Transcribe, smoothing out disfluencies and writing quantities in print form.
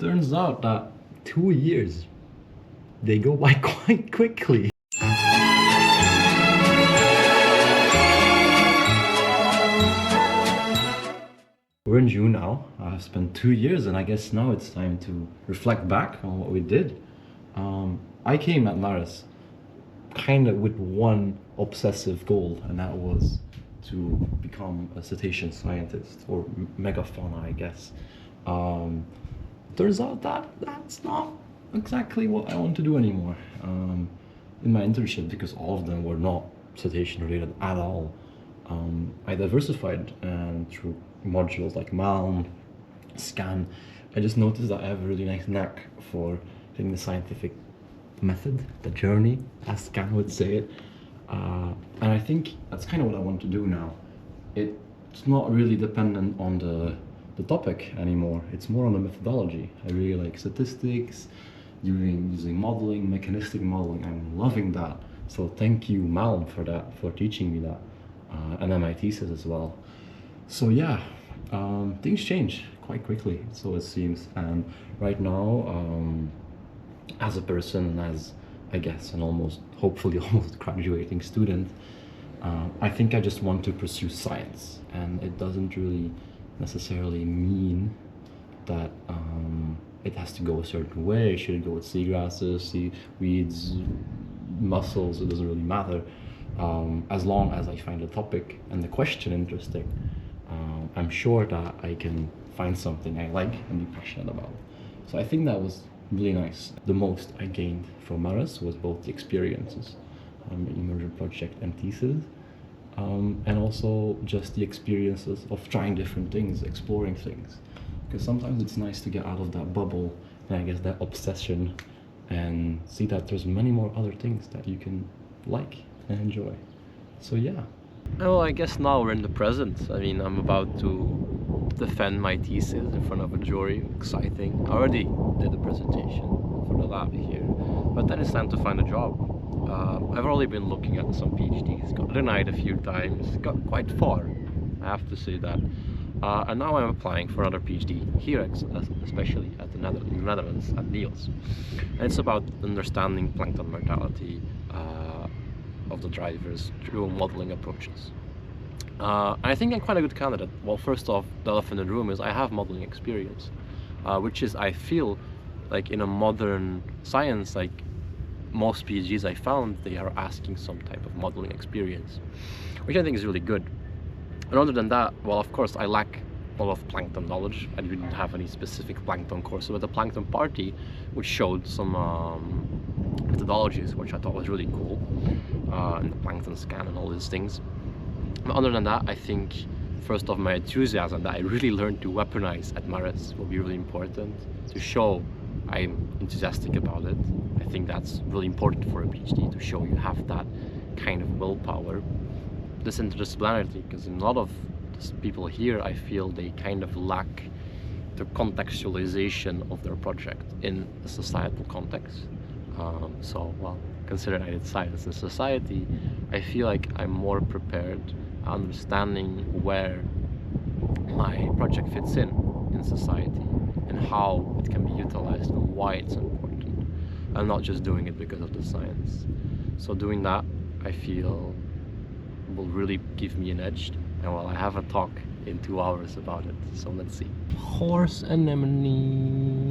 Turns out that 2 years, they go by quite quickly. We're in June now. I've spent 2 years, and I guess now it's time to reflect back on what we did. I came at Maris kind of with one obsessive goal, and that was to become a cetacean scientist, or megafauna, I guess. Turns out that that's not exactly what I want to do anymore. In my internship, because all of them were not cetacean related at all, I diversified, and through modules like Malm, Scan, I just noticed that I have a really nice knack for taking the scientific method, the journey, as Scan would say it. And I think that's kind of what I want to do now. It's not really dependent on the topic anymore. It's more on the methodology. I really like statistics, using modeling, mechanistic modeling. I'm loving that. So thank you, Malm, for that, for teaching me that, and then my thesis as well. So yeah, things change quite quickly, so it seems. And right now, as a person, as I guess an hopefully almost graduating student, I think I just want to pursue science, and it doesn't really necessarily mean that it has to go a certain way. Should it go with seagrasses, seaweeds, mussels? It doesn't really matter, as long as I find the topic and the question interesting. I'm sure that I can find something I like and be passionate about. So I think that was really nice. The most I gained from Maris was both the experiences, immersion project and thesis, and also just the experiences of trying different things, exploring things. Because sometimes it's nice to get out of that bubble, and I guess that obsession, and see that there's many more other things that you can like and enjoy. So yeah. Well, I guess now we're in the present. I mean, I'm about to defend my thesis in front of a jury. Exciting. I already did a presentation for the lab here, but then it's time to find a job. I've already been looking at some PhDs, got denied a few times, got quite far, I have to say that. And now I'm applying for another PhD here, especially at the Netherlands, at Niels. And it's about understanding plankton mortality of the drivers through modeling approaches. I think I'm quite a good candidate. Well, first off, the elephant in the room is I have modeling experience, which is, I feel, like in a modern science, like most PhDs I found, they are asking some type of modeling experience, which I think is really good. And other than that, well, of course, I lack a lot of plankton knowledge. I didn't have any specific plankton course with the plankton party, which showed some methodologies, which I thought was really cool, and the plankton scan and all these things. But other than that, I think first off, my enthusiasm that I really learned to weaponize at Maris will be really important to show I'm enthusiastic about it. I think that's really important for a PhD, to show you have that kind of willpower. This interdisciplinarity, because in a lot of people here, I feel they kind of lack the contextualization of their project in a societal context. So, well, considering I did science and society, I feel like I'm more prepared, understanding where my project fits in society and how it can be utilized and why it's important, and not just doing it because of the science. So doing that, I feel, will really give me an edge. And well, I have a talk in 2 hours about it, so let's see. Horse anemone.